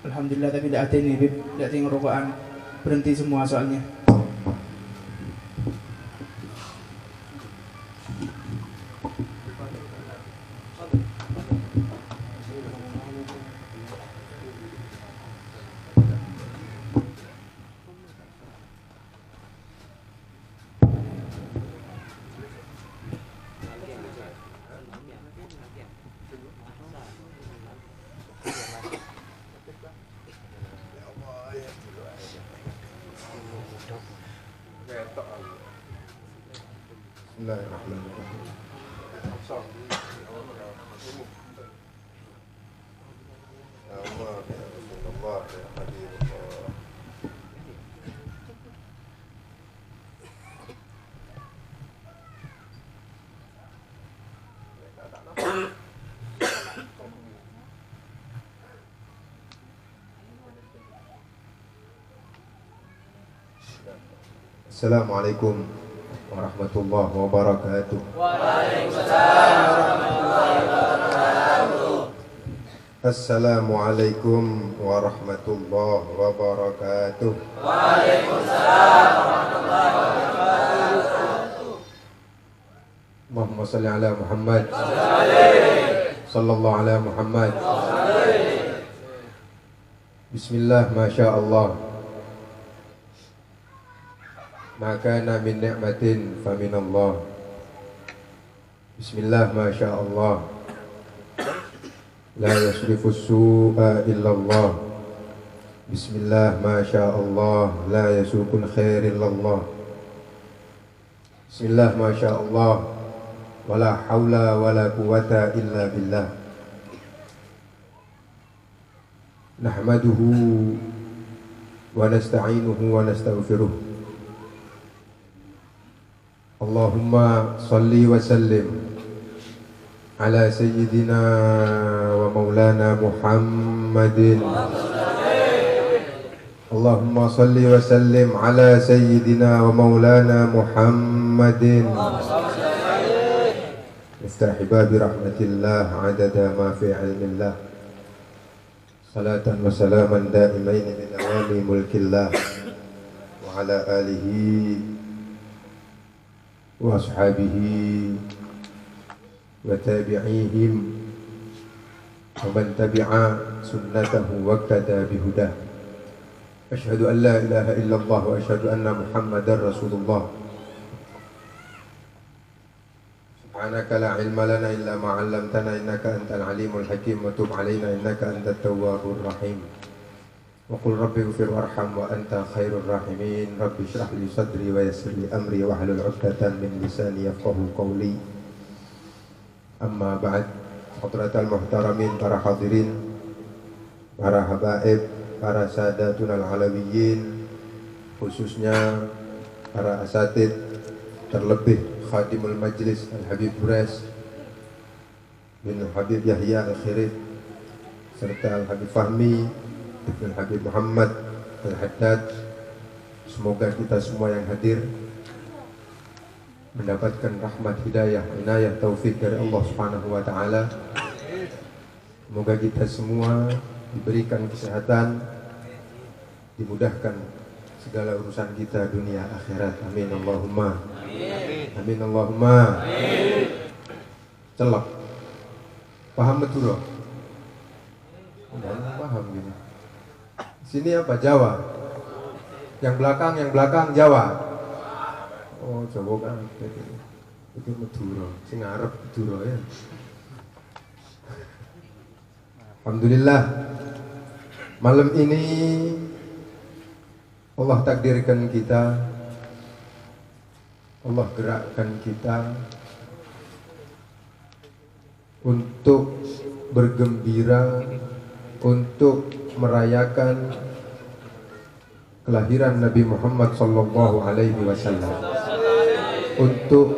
Alhamdulillah, tapi tidak ada ini, Bib. Tidak ada ngerokokan. Berhenti semua soalnya. Bismillahirrahmanirrahim. Ya Allah, ya Rasulullah, ya Habibullah. Assalamualaikum warahmatullahi wabarakatuh. Waalaikumsalam warahmatullahi wabarakatuh. Assalamualaikum warahmatullahi wabarakatuh. Waalaikumsalam warahmatullahi wabarakatuh. Allahumma salli ala Muhammad sallallahu ala Muhammad. Bismillah, masya Allah. Ma kana min ni'matin fa min Allah. Bismillah, masya Allah. La yasrifu su'a illa Allah. Bismillah, masya Allah. La yasukun khair illa Allah. Bismillah, masya Allah. Wala hawla wala quwata illa billah. Nahmaduhu wa nasta'inuhu wa nastaghfiruh. Allahumma salli wa sallim ala sayyidina wa maulana Muhammadin. Allahumma salli wa sallim ala sayyidina wa maulana Muhammadin. Iftah babi rahmatillah adada ma fi ilmillah. Salatan wa salaman daimain min awali mulkillah. Wa ala alihi wa ashabihi wa tabi'ihim wa man tabi'a sunnatahu wa qtada bihudah. Asyhadu an la ilaha illallah wa asyhadu anna Muhammadar Rasulullah. Subhanaka la ilma lana illa ma 'allamtana innaka antal alimul hakim wa tub 'alaina innaka antat tawwabur rahim. Wa qul rabbi ighfir warham wa anta khairur rahimin. Rabbi shrah li sadri wa yassir li amri wa hlul 'uqdatam min lisani yafqahu qawli. Amma ba'd. Hadratal muhtaramin, para hadirin, para habaib, para sadatun al-alawiyyin, khususnya para asatid, terlebih khadimul majlis Al-Habib Burais bin Habib Yahya Al-Khirif, serta Al-Habib Fahmi Ibn Habib Muhammad Al-Haddad. Semoga kita semua yang hadir mendapatkan rahmat, hidayah, inayah, taufik dari Allah Subhanahu wa ta'ala. Semoga kita semua diberikan kesehatan, dimudahkan segala urusan kita dunia akhirat. Amin Allahumma. Amin Allahumma. Celak. Paham betul loh? Enggak paham gini. Sini apa? Jawa. Yang belakang Jawa. Oh, Jawa kan. Itu Madura. Sing ngarep Madura ya. Alhamdulillah. Malam ini Allah takdirkan kita, Allah gerakkan kita untuk bergembira, untuk merayakan kelahiran Nabi Muhammad sallallahu alaihi wasallam, untuk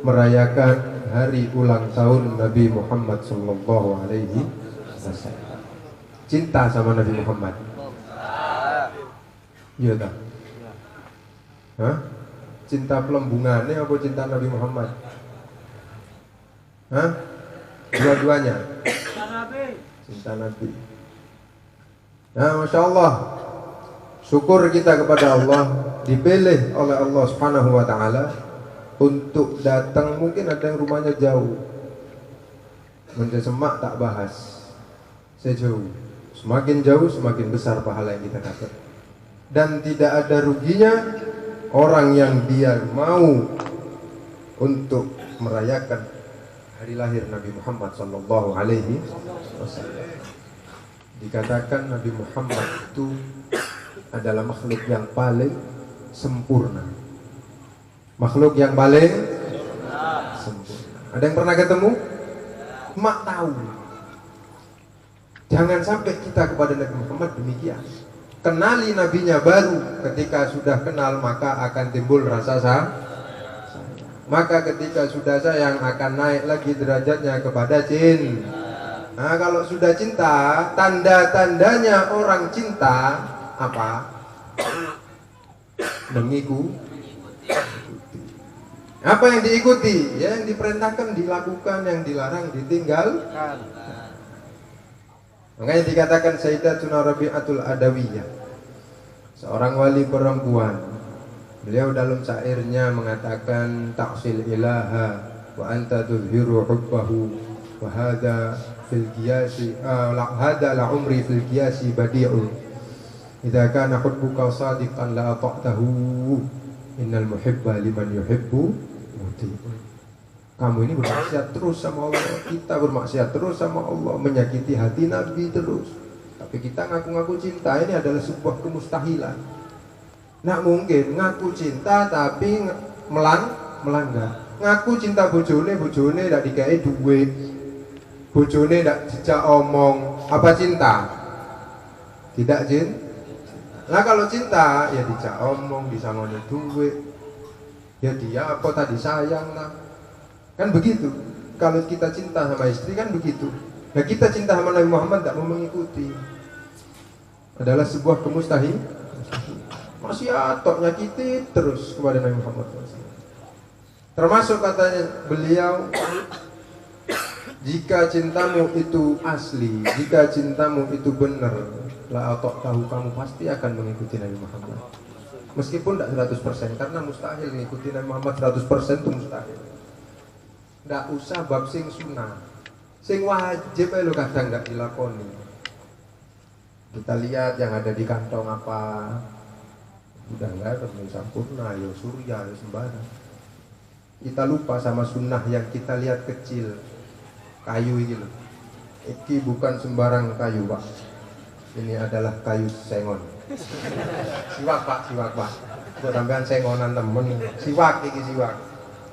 merayakan hari ulang tahun Nabi Muhammad sallallahu alaihi wasallam. Cinta sama Nabi Muhammad? Iya tak? Hah? Cinta pelembungannya apa cinta Nabi Muhammad? Hah? Dua-duanya? Cinta Nabi. Nah, Masya Allah, syukur kita kepada Allah dipilih oleh Allah Subhanahu wa Ta'ala untuk datang. Mungkin ada yang rumahnya jauh, Mencesemak tak bahas, sejauh, semakin jauh semakin besar pahala yang kita dapat. Dan tidak ada ruginya orang yang dia mau untuk merayakan hari lahir Nabi Muhammad sallallahu alaihi wasallam. Dikatakan Nabi Muhammad itu adalah makhluk yang paling sempurna. Makhluk yang paling sempurna. Ada yang pernah ketemu? Mak tahu. Jangan sampai kita kepada Nabi Muhammad demikian. Kenali nabinya baru, ketika sudah kenal maka akan timbul rasa sayang. Maka ketika sudah sayang akan naik lagi derajatnya kepada cinta. Nah, kalau sudah cinta, tanda-tandanya orang cinta apa? Mengikuti. Apa yang diikuti? Ya, yang diperintahkan dilakukan, yang dilarang ditinggalkan. Makanya dikatakan Sayyidatuna Rabi'atul Adawiyah, seorang wali perempuan. Beliau dalam syairnya mengatakan taksil ilaha wa anta tuzhiru hubbahu wa hadha fil qiyasi hada la umri fil qiyasi badi'un idza kana hubbuka sadiqan la ata'tahu innal muhibba liman yuhibbu muti'un. Kamu ini bermaksiat terus sama Allah, kita bermaksiat terus sama Allah, menyakiti hati Nabi terus, tapi kita ngaku-ngaku cinta. Ini adalah sebuah kemustahilan. Nak mungkin ngaku cinta tapi melanggar. Ngaku cinta bojone ndak dikai duit, bojone ndak dijak omong. Apa cinta? Tidak cinta. Nah kalau cinta ya dijak omong, disangoni duit, ya dia apa tadi sayang lah. Kan begitu. Kalau kita cinta sama istri kan begitu. Nah kita cinta sama Nabi Muhammad tidak mau mengikuti, adalah sebuah kemustahil. Masih atok nyakiti terus kepada Nabi Muhammad. Termasuk katanya beliau, jika cintamu itu asli, jika cintamu itu benar, la atok tahu kamu pasti akan mengikuti Nabi Muhammad. Meskipun tidak 100%, karena mustahil mengikuti Nabi Muhammad 100% itu mustahil. Nggak usah bab sing sunah, sing wajib lo kadang nggak dilakoni. Kita lihat yang ada di kantong apa, udah nggak ada sempurna, ya surya, ya sembarang. Kita lupa sama sunnah yang kita lihat kecil, kayu ini loh. Ini bukan sembarang kayu pak, ini adalah kayu sengon. Siwak pak, siwak pak. Buat tambahan sengonan temen, siwak ini siwak.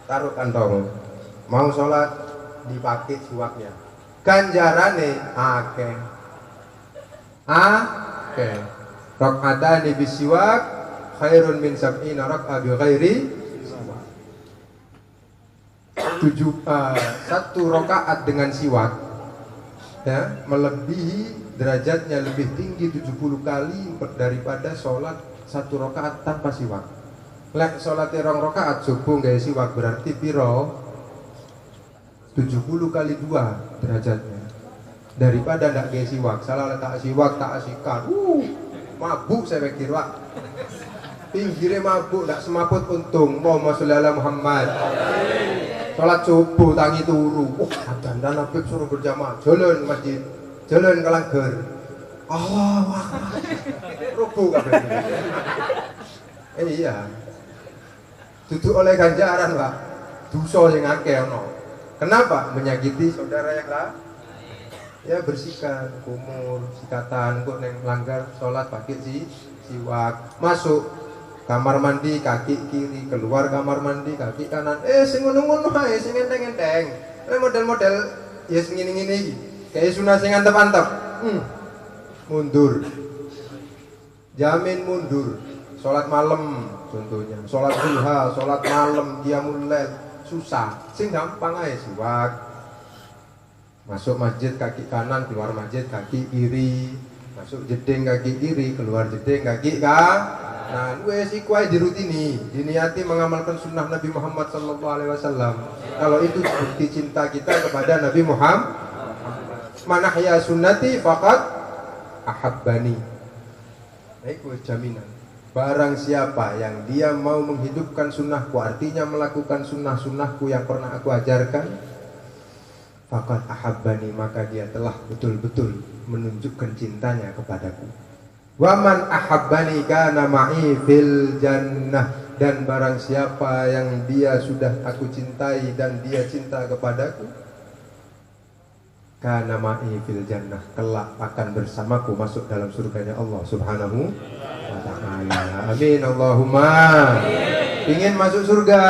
Taruh kantong. Mau sholat dipakai siwaknya, ganjarane akeh. Rakaatan bisiwak khairun min sab'ina rak'ah bi ghairi siwak. Satu rakaat dengan siwak ya melebihi derajatnya, lebih tinggi 70 kali daripada sholat satu rakaat tanpa siwak. Lek sholat 2 rakaat subuh gawe siwak berarti piro? 70 kali 2 derajatnya daripada ndak gawe siwak. Salah letak siwak tak asikan. Mabuk saya pikir pak. Pinggirnya mabuk ndak semaput untung. Allahumma sholli ala Muhammad. Salat subuh tangi turu. Dandan Nabi suruh berjamaah. Jalan masjid, jalan kalangger. Allah Akbar. Rubuh kabeh. Iya. Duduk oleh ganjaran pak. Dosa sing akeh ono. Kenapa? Menyakiti saudara yang lain. Ya bersihkan, kumur, sikatan, kok neng langgar sholat pakai siwak. Masuk kamar mandi kaki kiri, keluar kamar mandi kaki kanan. Sing ngono-ngono ae, sing enteng-enteng. Model-model ya sing ngene-ngene iki. Kayak sunah sing antep-antep. Mundur. Jamin mundur. Sholat malam contohnya, sholat duha, sholat malam, qiyamul lail. Susah, sing gampang aja siwak. Masuk masjid kaki kanan, keluar masjid kaki kiri. Masuk jeding kaki kiri, keluar jeding kaki kanan. Wes iku ae dirutini, diniati mengamalkan sunnah Nabi Muhammad SAW. Kalau itu bukti cinta kita kepada Nabi Muhammad. Manahya sunnati faqat ahabbani. Nah, itu jaminan. Barang siapa yang dia mau menghidupkan sunnahku, artinya melakukan sunnah-sunnahku yang pernah aku ajarkan, faqad ahabbani, maka dia telah betul-betul menunjukkan cintanya kepadaku. Waman ahabbani kana ma'i fil jannah, dan barang siapa yang dia sudah aku cintai dan dia cinta kepadaku, kana ma'i fil jannah, kelak akan bersamaku masuk dalam surganya Allah Subhanahu wa ta'ala. Amin Allahumma. Ingin masuk surga?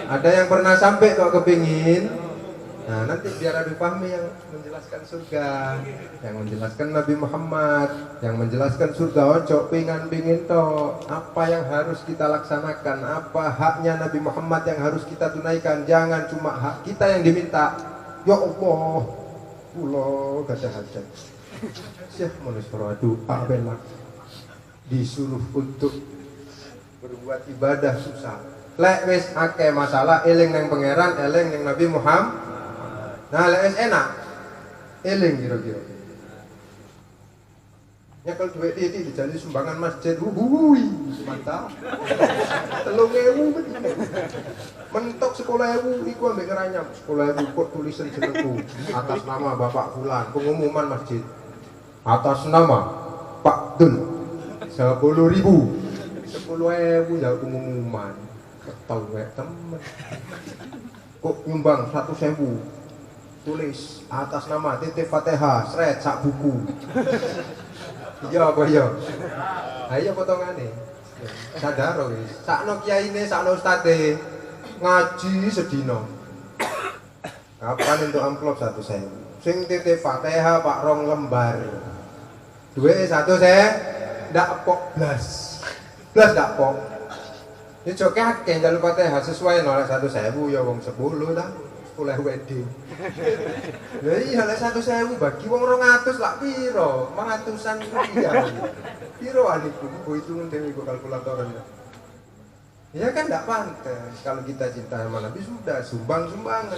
Ada yang pernah sampai kok kepingin? Nah, nanti biar Abi Fahmi yang menjelaskan surga, yang menjelaskan Nabi Muhammad, yang menjelaskan surga. Ojo pingin toh, apa yang harus kita laksanakan, apa haknya Nabi Muhammad yang harus kita tunaikan. Jangan cuma hak kita yang diminta. Ya Allah, kula gada hajat, Syekh manusia doa bela, disuruh untuk berbuat ibadah susah. Lek wis akeh masalah, eling nang pangeran, eling nang Nabi Muhammad. Nah, lek enak, eling kira-kira. Nyekel duit itu dijadi sumbangan masjid, wuhui, mantap. 3.000 mentok 10.000, iku ambek ngeranyam 10.000 kok tulisan jenengku atas nama Bapak Fulan, pengumuman masjid atas nama Pak Dun 10.000, 10.000 ya pengumuman. Ketau kayak temen kok nyumbang 100.000, tulis atas nama titip Fatihah, sret sak buku. Iya apa iya? Ayo potongane. Sadar wis. Sakno kiyaine, sakno ustade ngaji sedina. Kapan untuk amplop 100.000? Sing titip Fatihah Pak rong lembar. Duwe 100.000 ndak pok blas. Blas ndak pok. Ini joke akeh njaluk Fatihah sesuai nolak 100.000 ya wong 10 ta. 10.000 wedding. Lah iya lek 100.000 bagi wong 200 lak piro? 500-an rupiah. Piro aniku kok hitungan dhewe kok kalkulatoran. Ya kan enggak pantas kalau kita cinta sama Nabi sudah sumbangan.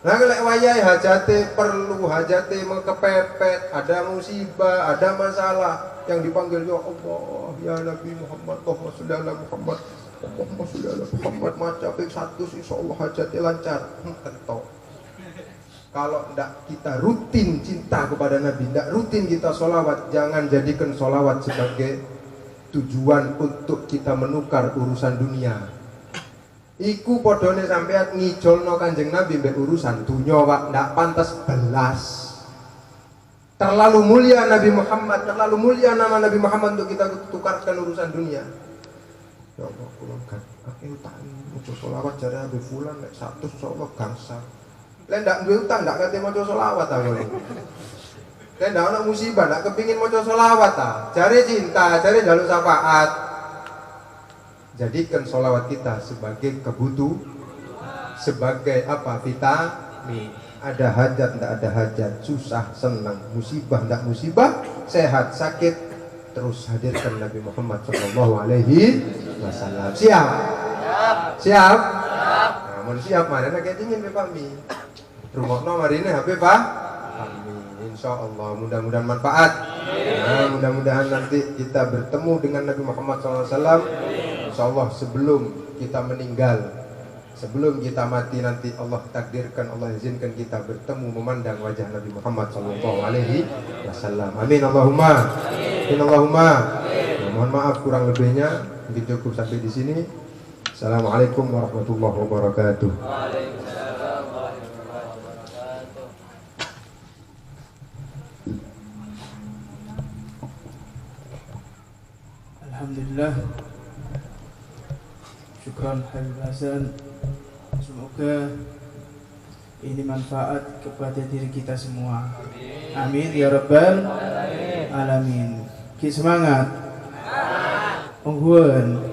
Nah lek wayahe hajate perlu, hajate kepepet, ada musibah, ada masalah yang dipanggil ya Allah, ya Nabi Muhammad, Allahumma sholli ala Muhammad. Allahumma sholli ala Muhammad, maca ping 100 insyaallah hajatnya lancar. Tentu. Kalau tidak kita rutin cinta kepada Nabi, tidak rutin kita sholawat, jangan jadikan sholawat sebagai tujuan untuk kita menukar urusan dunia. Iku podone sampean ngijolno Kanjeng Nabi mbek urusan dunia Pak, ndak pantas belas. Terlalu mulia Nabi Muhammad, terlalu mulia nama Nabi Muhammad untuk kita tukarkan urusan dunia. Ya Allah, kula kan akeh utang, maca selawat jare Abi Fulan nek 100 insyaallah gangsal. Lek ndak duwe utang ndak kate maca selawat ta kowe. Lek ndak ana musibah ndak kepengin maca selawat ta. Jare cinta, jare njaluk syafaat. Jadikan selawat kita sebagai kebutuh, sebagai apa? Vitamin. Ada hajat ndak ada hajat, susah senang, musibah ndak musibah, sehat sakit, terus hadirkan Nabi Muhammad sallallahu alaihi wasallam. Siap? Siap? Namun siap marina kayak dingin Pak Mi. Rungokno marine HP Pak. Amin. Insyaallah mudah-mudahan manfaat. Nah, mudah-mudahan nanti kita bertemu dengan Nabi Muhammad sallallahu alaihi wasallam. Insyaallah sebelum kita meninggal, sebelum kita mati nanti Allah takdirkan, Allah izinkan kita bertemu memandang wajah Nabi Muhammad sallallahu alaihi wasallam. Amin Allahumma. Amin Allahumma. Nah, mohon maaf kurang lebihnya, mungkin cukup sampai di sini. Assalamualaikum warahmatullahi wabarakatuh. Waalaikumsalam warahmatullahi wabarakatuh. Alhamdulillah. Syukran Habib Hasan. Semoga ini manfaat kepada diri kita semua. Amin ya rabbal alamin. Ki semangat. Ungguan.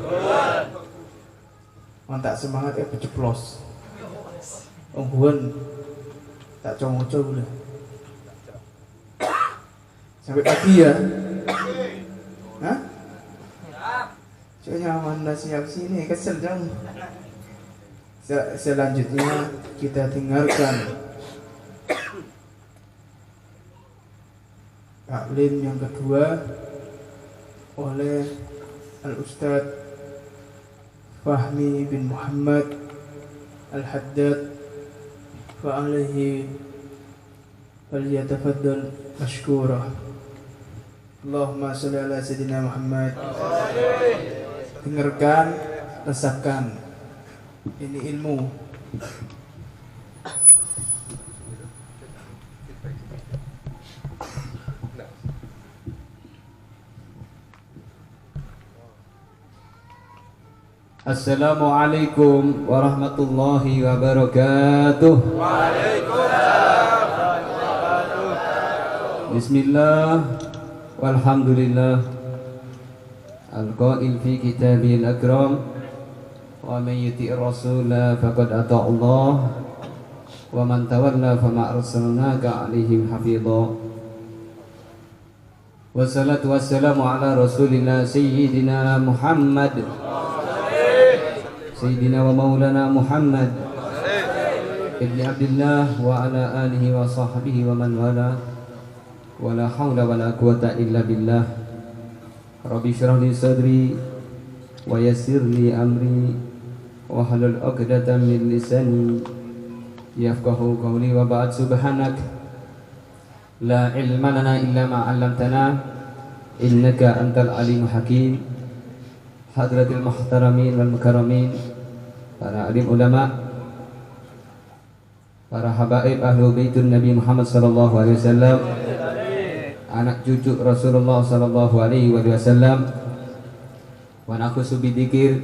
Mantap semangat ya peceplos. Ungguan. Tak comoco boleh. Sampai pagi ya. Hah? Nyaman siap sini kesel dong. Selanjutnya kita dengarkan taklim yang kedua oleh Al-Ustadz Fahmi bin Muhammad Al-Haddad wa alaihi falyatafaddal mashkura. Allahumma sholli ala sayyidina Muhammad. Dengarkan, rasakan. Ini ilmu. Assalamualaikum warahmatullahi wabarakatuh. Waalaikumsalam warahmatullahi wabarakatuh. Bismillah walhamdulillah. Al-qail fi kitabil akram wa man yuti'ir rasula faqad ata'a Allah wa man tawalla fama arsalnaka 'alaihim hafidha. Wassalatu wassalamu ala rasulillah sayyidina Muhammad Sayyidina wa maulana Muhammad ibni Abdullah wa ala alihi wa sahbihi wa man wala wa la hawla wa la quwata illa billah. Rabbi syrah li sadri wa yassir li amri wa halul 'uqdatam min lisani yafqahu qawli wa ba'd. Subhanak la ilma lana illa ma 'allamtana innaka antal alimul hakim. Hadratil muhtaramin wal mukarramin, para alim ulama, para habaib ahlu baitun Nabi Muhammad sallallahu alaihi wasallam, anak cucu Rasulullah sallallahu alaihi wasallam, wa naqsu bidzikir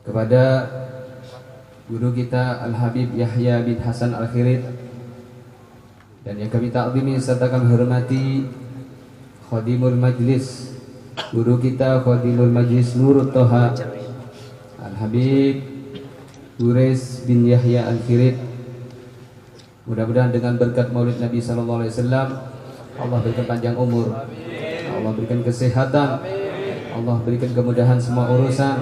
kepada guru kita Al-Habib Yahya bin Hasan Al-Khirid, dan yang kami takzimi serta kami hormati khadimul majlis, guru kita Khadimul Majlis Nurut Toha Al-Habib Urais bin Yahya Al-Khirid. Mudah-mudahan dengan berkat maulid Nabi sallallahu alaihi wasallam Allah berikan panjang umur, Allah berikan kesehatan, Allah berikan kemudahan semua urusan,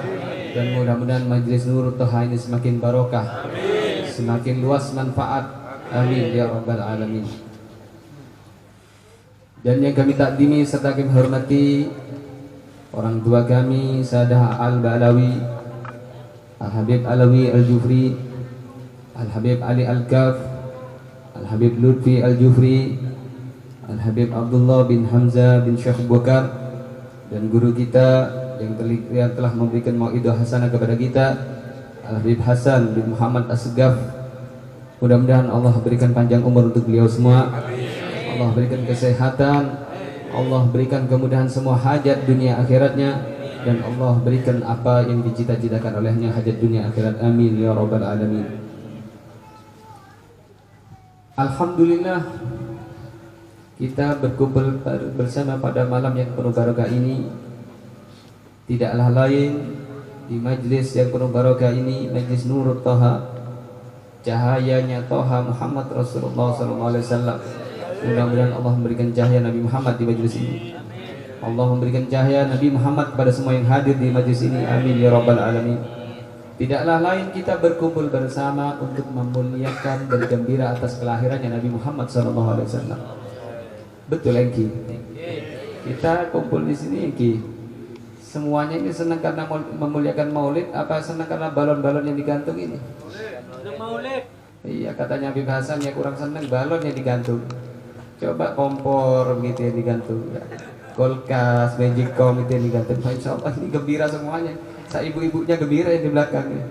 dan mudah-mudahan Majlis Nurut Toha ini semakin barokah, semakin luas manfaat. Amin ya rabbal alamin. Dan yang kami takdimi serta kami hormati orang tua kami Sadah Al-Balawi, Al-Habib Alawi Al-Jufri, Al-Habib Ali Al-Kaf, Al-Habib Lutfi Al-Jufri, Al-Habib Abdullah bin Hamzah bin Syekh Bukar, dan guru kita yang telah memberikan mau'idah hasanah kepada kita Al-Habib Hasan bin Muhammad Asgaf. Mudah-mudahan Allah berikan panjang umur untuk beliau semua, Allah berikan kesehatan, Allah berikan kemudahan semua hajat dunia akhiratnya, dan Allah berikan apa yang dicita-citakan olehnya hajat dunia akhirat. Amin ya rabbal alamin. Alhamdulillah, kita berkumpul bersama pada malam yang penuh barokah ini tidaklah lain di majlis yang penuh barokah ini, Majlis Nurut Toha, cahayanya Toha Muhammad Rasulullah SAW. Mudah-mudahan Allah memberikan cahaya Nabi Muhammad di majlis ini. Allah memberikan cahaya Nabi Muhammad kepada semua yang hadir di majlis ini. Amin ya rabbal alamin. Tidaklah lain kita berkumpul bersama untuk memuliakan dan gembira atas kelahirannya Nabi Muhammad SAW. Betul Engki? Kita kumpul di sini Engki. Semuanya ini senang karena memuliakan maulid, apa senang karena balon-balon yang digantung ini? Maulid. Iya, katanya Habib Hasan ya kurang senang balon yang digantung. Coba kompor gitu yang digantung, kulkas, magicom itu yang digantung. Insya Allah ini gembira semuanya. Saya ibu-ibunya gembira yang di belakangnya.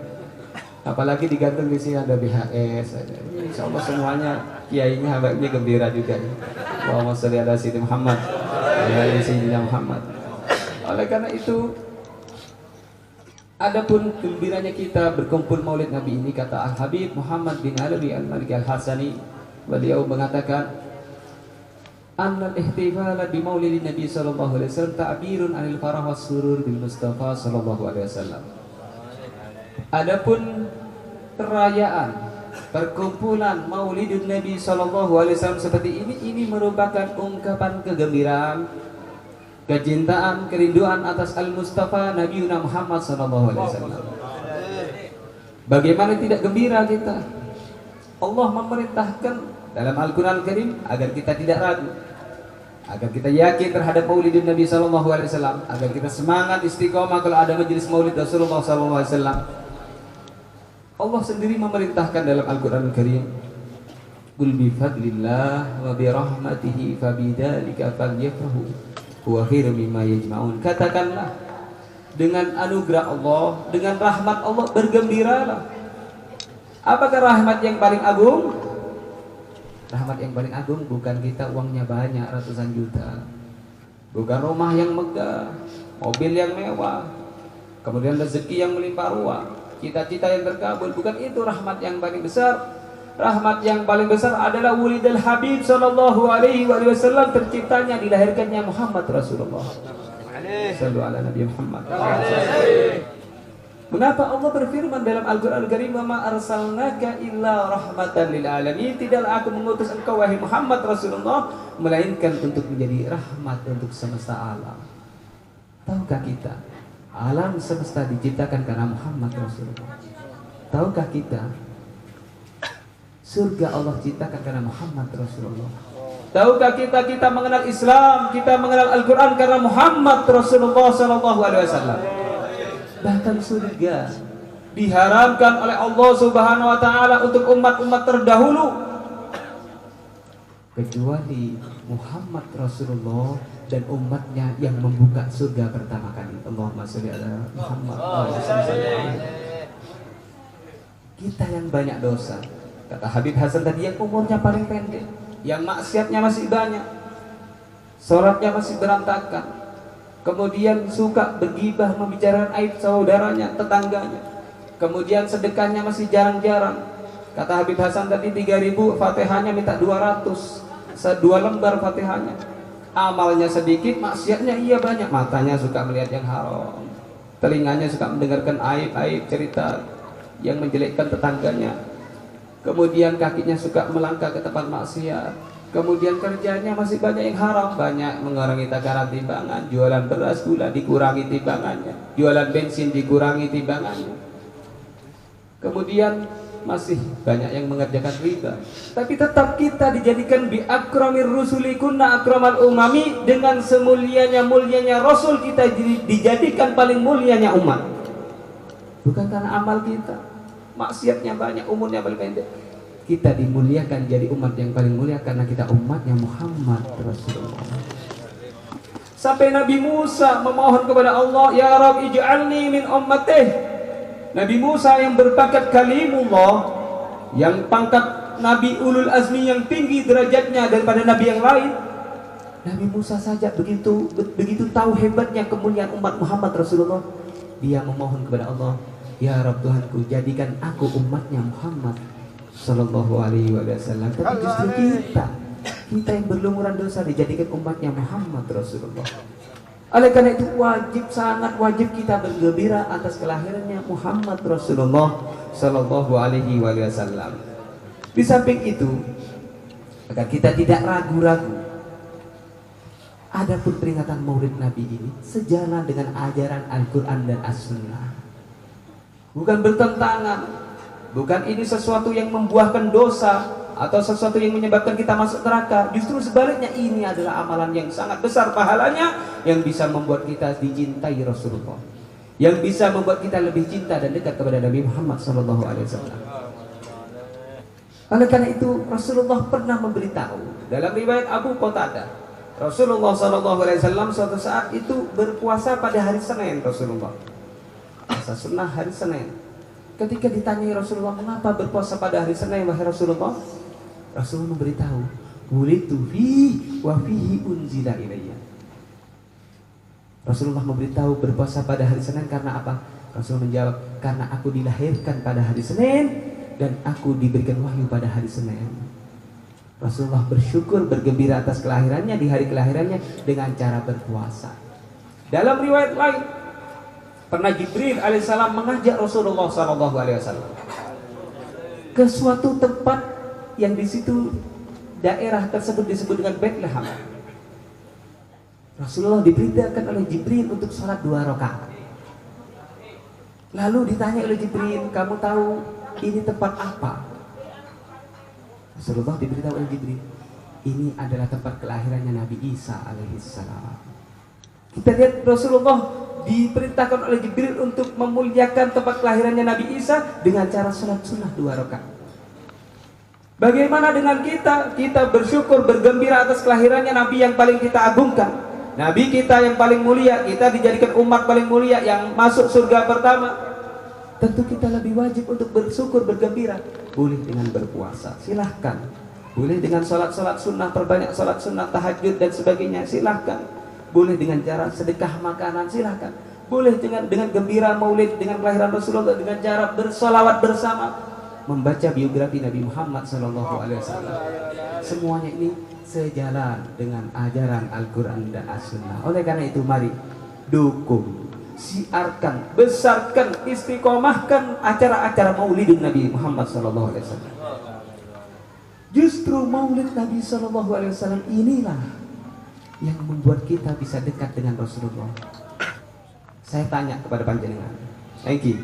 Apalagi digantung di sini ada BHS. Insya Allah semuanya kiainya, habibnya gembira juga. Allahumma sholli ala sayyidina Muhammad, ala sayyidina Muhammad. Oleh karena itu, adapun gembiranya kita berkumpul maulid Nabi ini, kata Al-Habib Muhammad bin Alawi Al-Maliki Al-Hasani, beliau mengatakan annal ihtifala bi maulidin Nabi sallallahu alaihi wasallam ta'birun 'anil farah was surur bil Mustafa sallallahu alaihi wasallam. Adapun perayaan perkumpulan maulidun Nabi sallallahu alaihi wasallam seperti ini merupakan ungkapan kegembiraan, kecintaan, kerinduan atas Al-Mustafa Nabi Muhammad sallallahu alaihi wasallam. Bagaimana tidak gembira kita? Allah memerintahkan dalam Al-Quran Al-Karim agar kita tidak ragu, agar kita yakin terhadap maulidin Nabi SAW, agar kita semangat istiqomah kalau ada majelis maulid Rasulullah SAW. Allah sendiri memerintahkan dalam Al-Quran Al-Karim, qul bi fadlillah wa bi rahmatihi fabidzalika falyafrahu huwa khairum mimma yajma'un. Katakanlah, dengan anugerah Allah, dengan rahmat Allah bergembiralah. Apakah rahmat yang paling agung? Rahmat yang paling agung bukan kita uangnya banyak ratusan juta, bukan rumah yang megah, mobil yang mewah, kemudian rezeki yang melimpah ruah, cita-cita yang terkabul. Bukan itu rahmat yang paling besar. Rahmat yang paling besar adalah wulidul Habib sallallahu alaihi wasallam, terciptanya, dilahirkannya Muhammad Rasulullah. Sallu ala Nabi Muhammad. Mengapa Allah berfirman dalam Al-Quran Al-Karim, "Wa ma arsalnaka illa rahmatan lil alamin." Tidaklah aku mengutus engkau wahai Muhammad Rasulullah melainkan untuk menjadi rahmat untuk semesta alam. Tahukah kita alam semesta diciptakan karena Muhammad Rasulullah? Tahukah kita surga Allah ciptakan karena Muhammad Rasulullah? Tahukah kita mengenal Islam, kita mengenal Al-Quran karena Muhammad Rasulullah sallallahu alaihi wasallam? Bahkan surga diharamkan oleh Allah Subhanahu wa taala untuk umat-umat terdahulu, kecuali Muhammad Rasulullah dan umatnya yang membuka surga pertama kali. Allahumma sholli ala Muhammad. Kita yang banyak dosa, kata Habib Hasan tadi, yang umurnya paling pendek, yang maksiatnya masih banyak, sholatnya masih berantakan, kemudian suka bergibah, membicarakan aib saudaranya, tetangganya, kemudian sedekahnya masih jarang-jarang. Kata Habib Hasan tadi 3.000 Fatihahnya minta 200, 2 lembar Fatihahnya. Amalnya sedikit, maksiatnya iya banyak. Matanya suka melihat yang haram, telinganya suka mendengarkan aib-aib cerita yang menjelekkan tetangganya, kemudian kakinya suka melangkah ke tempat maksiat, kemudian kerjanya masih banyak yang haram, banyak mengurangi takaran timbangan, jualan beras gula dikurangi timbangannya, jualan bensin dikurangi timbangannya, kemudian masih banyak yang mengerjakan riba. Tapi tetap kita dijadikan bi akramir rusuli kunna akramal umami, dengan mulianya Rasul kita dijadikan paling mulianya umat. Bukan karena amal kita, maksiatnya banyak, umurnya paling pendek. Kita dimuliakan jadi umat yang paling mulia karena kita umatnya Muhammad Rasulullah. Sampai Nabi Musa memohon kepada Allah, "Ya Rabb, ij'alni min ummatih." Nabi Musa yang berpangkat kalimullah, yang pangkat Nabi ulul azmi yang tinggi derajatnya daripada Nabi yang lain, Nabi Musa saja begitu tahu hebatnya kemuliaan umat Muhammad Rasulullah, dia memohon kepada Allah, "Ya Rabb Tuhanku, jadikan aku umatnya Muhammad Sallallahu alaihi wasallam." Tapi justru kita yang berlumuran dosa dijadikan umatnya Muhammad Rasulullah. Oleh karena itu sangat wajib kita bergembira atas kelahirannya Muhammad Rasulullah Sallallahu alaihi wasallam. Di samping itu, agar kita tidak ragu-ragu, adapun peringatan Maulid Nabi ini sejalan dengan ajaran Al-Quran dan As-Sunnah, bukan bertentangan. Bukan ini sesuatu yang membuahkan dosa atau sesuatu yang menyebabkan kita masuk neraka. Justru sebaliknya, ini adalah amalan yang sangat besar pahalanya, yang bisa membuat kita dicintai Rasulullah, yang bisa membuat kita lebih cinta dan dekat kepada Nabi Muhammad SAW. Oleh karena itu, Rasulullah pernah memberitahu dalam riwayat Abu Qatadah, Rasulullah SAW suatu saat itu berpuasa pada hari Senin. Rasulullah puasa sunnah hari Senin. Ketika ditanyai Rasulullah, "Mengapa berpuasa pada hari Senin wahai Rasulullah?" Rasulullah memberitahu, "Wulidtu fihi wa fihi unzila ilayya." Rasulullah memberitahu berpuasa pada hari Senin karena apa? Rasulullah menjawab, "Karena aku dilahirkan pada hari Senin dan aku diberikan wahyu pada hari Senin." Rasulullah bersyukur, bergembira atas kelahirannya, di hari kelahirannya dengan cara berpuasa. Dalam riwayat lain, pernah Jibril alaihissalam mengajak Rasulullah SAW ke suatu tempat yang di situ daerah tersebut disebut dengan Bethlehem. Rasulullah diperintahkan oleh Jibril untuk sholat 2 rakaat. Lalu ditanya oleh Jibril, "Kamu tahu ini tempat apa?" Rasulullah diberitahu oleh Jibril, ini adalah tempat kelahirannya Nabi Isa alaihissalam. Kita lihat Rasulullah diperintahkan oleh Jibril untuk memuliakan tempat kelahirannya Nabi Isa dengan cara sholat sunnah 2 rakaat. Bagaimana dengan kita? Kita bersyukur, bergembira atas kelahirannya Nabi yang paling kita agungkan, Nabi kita yang paling mulia. Kita dijadikan umat paling mulia yang masuk surga pertama. Tentu kita lebih wajib untuk bersyukur, bergembira. Boleh dengan berpuasa, silahkan. Boleh dengan sholat-sholat sunnah, perbanyak sholat sunnah, tahajud dan sebagainya, silahkan. Boleh dengan cara sedekah makanan, silahkan. Boleh dengan gembira maulid, dengan kelahiran Rasulullah, dengan cara bersolawat bersama, membaca biografi Nabi Muhammad SAW. Semuanya ini sejalan dengan ajaran Al-Quran dan As-Sunnah. Oleh karena itu mari dukung, siarkan, besarkan, istiqomahkan acara-acara maulidun Nabi Muhammad SAW. Justru maulid Nabi SAW inilah yang membuat kita bisa dekat dengan Rasulullah. Saya tanya kepada panjenengan, Eki,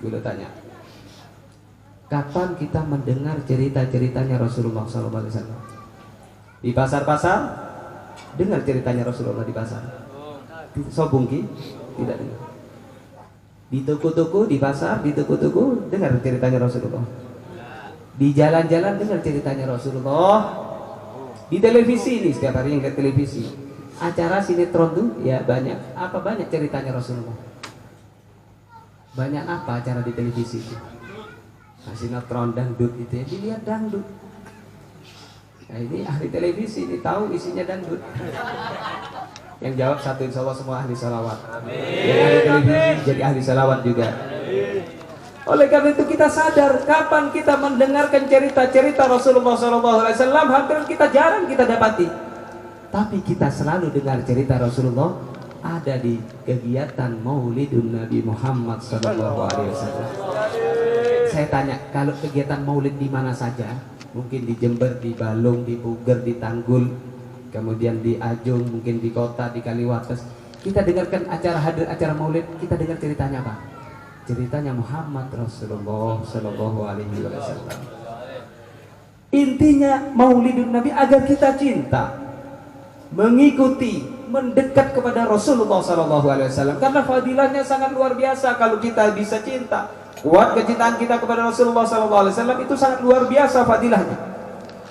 dulu tanya, kapan kita mendengar cerita-ceritanya Rasulullah SAW? Di pasar-pasar dengar ceritanya Rasulullah di pasar. Sobungki tidak dengar. Di toko-toko, di pasar, di toko-toko dengar ceritanya Rasulullah. Di jalan-jalan dengar ceritanya Rasulullah. Di televisi ini setiap hari yang lihat televisi, acara sinetron tuh ya banyak. Apa banyak ceritanya Rasulullah? Banyak apa acara di televisi itu? Nah, sinetron dangdut itu ya dilihat dangdut. Nah, ini ahli televisi ini tahu isinya dangdut. Yang jawab satu, insya Allah semua ahli salawat. Yang ahli televisi jadi ahli salawat juga. Oleh karena itu kita sadar kapan kita mendengarkan cerita-cerita Rasulullah SAW, hampir kita jarang kita dapati. Tapi kita selalu dengar cerita Rasulullah ada di kegiatan Maulidun Nabi Muhammad SAW. Saya tanya, kalau kegiatan Maulid di mana saja, mungkin di Jember, di Balung, di Puger, di Tanggul, kemudian di Ajung, mungkin di kota, di Kaliwates, kita dengarkan hadir acara Maulid, kita dengar ceritanya apa? Ceritanya Muhammad Rasulullah Sallallahu Alaihi Wasallam. Intinya Maulidun Nabi agar kita cinta, mengikuti, mendekat kepada Rasulullah Sallallahu Alaihi Wasallam. Karena fadilahnya sangat luar biasa kalau kita bisa cinta. Kuat kecintaan kita kepada Rasulullah Sallallahu Alaihi Wasallam itu sangat luar biasa fadilahnya.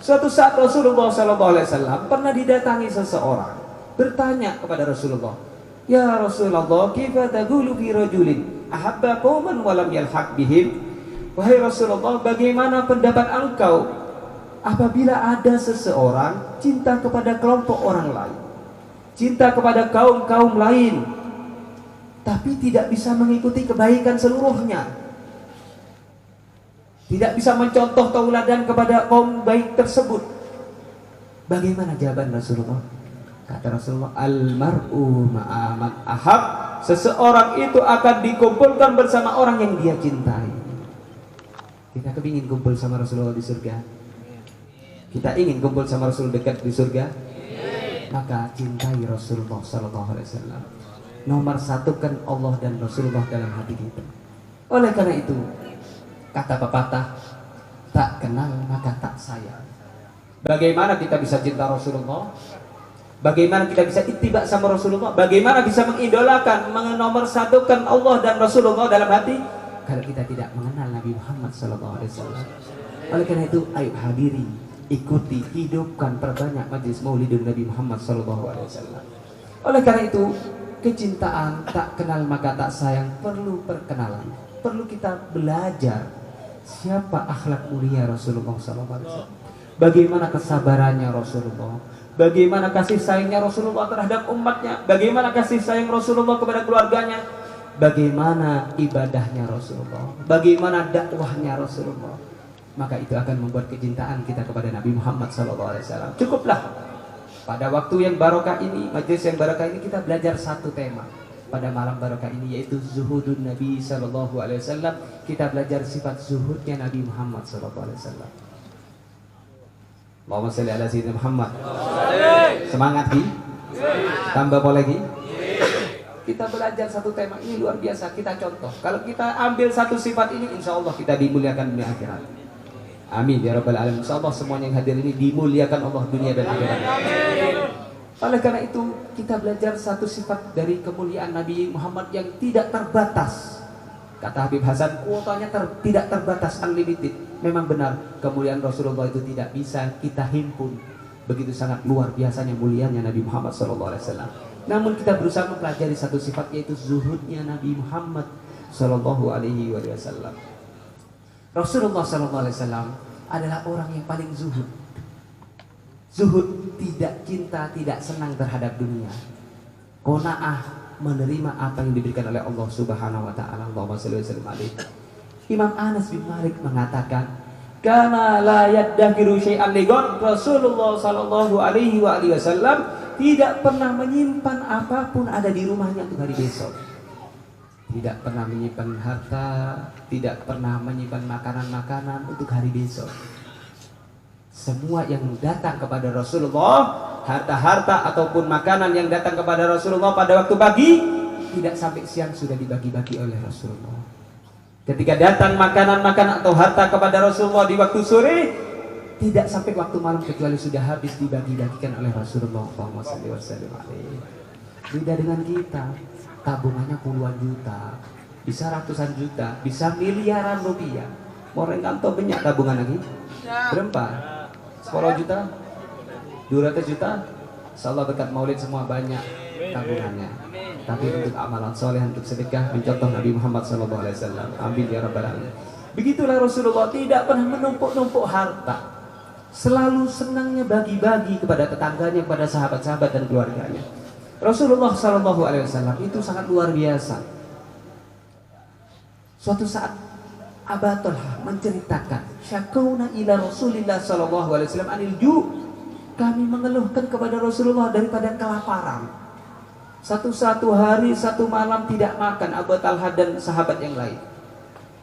Suatu saat Rasulullah Sallallahu Alaihi Wasallam pernah didatangi seseorang bertanya kepada Rasulullah, ya Rasulullah, kaifa taqulu fi rajulin ahabba qauman wa lam yalhaq bihim? Wahai Rasulullah, bagaimana pendapat engkau apabila ada seseorang cinta kepada kelompok orang lain, cinta kepada kaum-kaum lain, tapi tidak bisa mengikuti kebaikan seluruhnya, tidak bisa mencontoh tauladan kepada kaum baik tersebut? Bagaimana jawaban Rasulullah? Kata Rasulullah, al-mar'u ma'aman ahab. Seseorang itu akan dikumpulkan bersama orang yang dia cintai. Kita kepingin kumpul sama Rasulullah di surga? Kita ingin kumpul sama Rasul dekat di surga? Maka cintai Rasulullah Sallallahu Alaihi Wasallam. Nomor satukan Allah dan Rasulullah dalam hati kita. Oleh karena itu, kata pepatah, tak kenal maka tak sayang. Bagaimana kita bisa cinta Rasulullah? Bagaimana kita bisa ittiba sama Rasulullah? Bagaimana bisa mengidolakan, menomorsatukan Allah dan Rasulullah dalam hati kalau kita tidak mengenal Nabi Muhammad SAW? Oleh karena itu, ayo hadiri, ikuti, hidupkan, perbanyak majlis Maulidun Nabi Muhammad SAW. Oleh karena itu, kecintaan tak kenal maka tak sayang perlu perkenalan, perlu kita belajar siapa akhlak mulia Rasulullah SAW. Bagaimana kesabarannya Rasulullah, bagaimana kasih sayangnya Rasulullah terhadap umatnya, bagaimana kasih sayang Rasulullah kepada keluarganya, bagaimana ibadahnya Rasulullah, bagaimana dakwahnya Rasulullah. Maka itu akan membuat kecintaan kita kepada Nabi Muhammad SAW. Cukuplah pada waktu yang barokah ini, majelis yang barokah ini, kita belajar satu tema pada malam barokah ini, yaitu zuhudun Nabi SAW. Kita belajar sifat zuhudnya Nabi Muhammad SAW. Allahumma sholli ala sayyidina Muhammad. Semangat Ki. Tambah boleh Ki. Kita belajar satu tema ini luar biasa. Kita contoh. Kalau kita ambil satu sifat ini, insya Allah kita dimuliakan dunia akhirat. Amin ya rabbal alamin. Insyaallah semuanya yang hadir ini dimuliakan Allah dunia dan akhirat. Oleh karena itu kita belajar satu sifat dari kemuliaan Nabi Muhammad yang tidak terbatas. Kata Habib Hasan, kuotanya tidak terbatas, unlimited. Memang benar, kemuliaan Rasulullah itu tidak bisa kita himpun. Begitu sangat luar biasanya mulianya Nabi Muhammad SAW. Namun kita berusaha mempelajari satu sifat, yaitu zuhudnya Nabi Muhammad SAW. Rasulullah SAW adalah orang yang paling zuhud. Zuhud, tidak cinta, tidak senang terhadap dunia. Qanaah, menerima apa yang diberikan oleh Allah Subhanahu wa taala. Allahumma shalli wa sallim alaihi. Imam Anas bin Malik mengatakan, "Kana la yaddakiru syai'an ligon." Rasulullah sallallahu alaihi wasallam tidak pernah menyimpan apapun ada di rumahnya untuk hari besok. Tidak pernah menyimpan harta, tidak pernah menyimpan makanan-makanan untuk hari besok. Semua yang datang kepada Rasulullah, harta-harta ataupun makanan yang datang kepada Rasulullah pada waktu pagi, tidak sampai siang sudah dibagi-bagi oleh Rasulullah. Ketika datang makanan-makanan atau harta kepada Rasulullah di waktu sore, tidak sampai waktu malam kecuali sudah habis dibagi-bagikan oleh Rasulullah. Allahumma shalli wa sallim alaihi. Beda dengan kita, tabungannya puluhan juta, bisa ratusan juta, bisa miliaran rupiah. Mau rengkanto banyak tabungan lagi? Berapa? 10 juta? 200 juta? Insyaallah berkat maulid semua banyak tabungannya. Tapi untuk amalan soleh, untuk sedekah, mencontoh Nabi Muhammad SAW. Amin ya rabbal alamin. Begitulah Rasulullah, tidak pernah menumpuk-numpuk harta. Selalu senangnya bagi-bagi kepada tetangganya, kepada sahabat-sahabat dan keluarganya. Rasulullah SAW itu sangat luar biasa. Suatu saat Aba Talha menceritakan, "Syakauna ila Rasulillah SAW anil ju'." Kami mengeluhkan kepada Rasulullah daripada kelaparan. Satu hari, satu malam tidak makan, Abu Talha dan sahabat yang lain.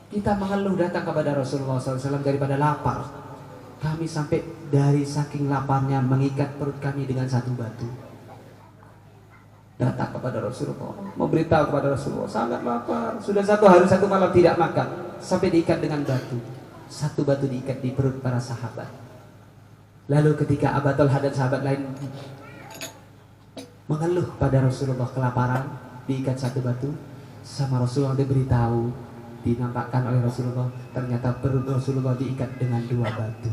Kita mengeluh datang kepada Rasulullah SAW daripada lapar. Kami sampai dari saking laparnya mengikat perut kami dengan satu batu. Datang kepada Rasulullah, memberitahu kepada Rasulullah, sangat lapar. Sudah satu hari, satu malam tidak makan, sampai diikat dengan batu. Satu batu diikat di perut para sahabat. Lalu ketika Abu Talha dan sahabat lain mengeluh pada Rasulullah kelaparan, diikat satu batu, sama Rasulullah diberitahu, dinampakkan oleh Rasulullah, ternyata perut Rasulullah diikat dengan 2 batu.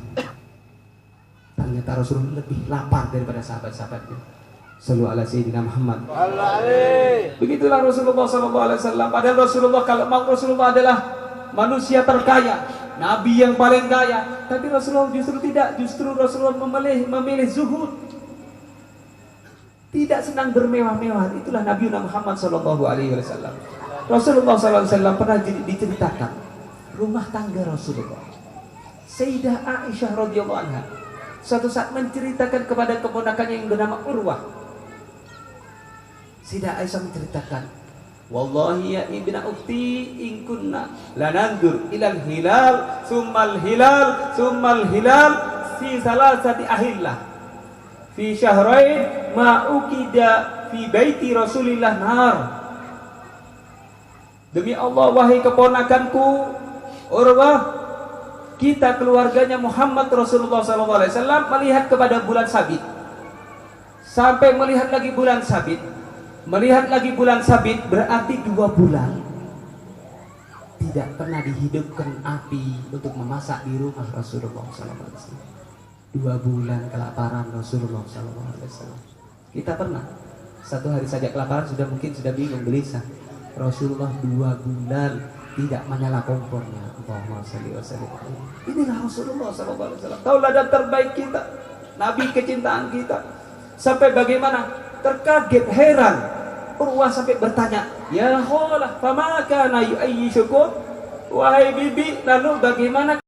Ternyata Rasulullah lebih lapar daripada sahabat-sahabatnya. Sallu ala Sayyidina Muhammad. Begitulah Rasulullah SAW. Padahal Rasulullah, kalau mau, Rasulullah adalah manusia terkaya, Nabi yang paling kaya. Tapi Rasulullah justru tidak. Justru Rasulullah memilih zuhud. Tidak senang bermewah-mewah. Itulah Nabi Muhammad SAW. Rasulullah SAW pernah diceritakan rumah tangga Rasulullah. Sayyidah Aisyah radhiyallahu anha suatu saat menceritakan kepada keponakannya yang bernama Urwah. Sayyidah Aisyah menceritakan, "Wallahi ya ibna ukhti in kunna lanandur ilal hilal summal hilal summal hilal fi salasati ahillah fi syahrain ma ukida fi baiti Rasulillah nar." Demi Allah, wahai keponakanku Urwah, kita keluarganya Muhammad Rasulullah SAW melihat kepada bulan sabit, sampai melihat lagi bulan sabit, melihat lagi bulan sabit, berarti 2 bulan tidak pernah dihidupkan api untuk memasak di rumah Rasulullah SAW. 2 bulan kelaparan Rasulullah SAW. Kita pernah satu hari saja kelaparan mungkin sudah bingung gelisah. Rasulullah 2 bulan tidak menyala kompornya. Allahumma shalli wa sallim. Inilah Rasulullah SAW, tauladan terbaik kita, Nabi kecintaan kita. Sampai bagaimana terkaget, heran, Urwah sampai bertanya, "Ya kholah, fama kana yu'ayyishukum?" Wahai bibi, lalu bagaimana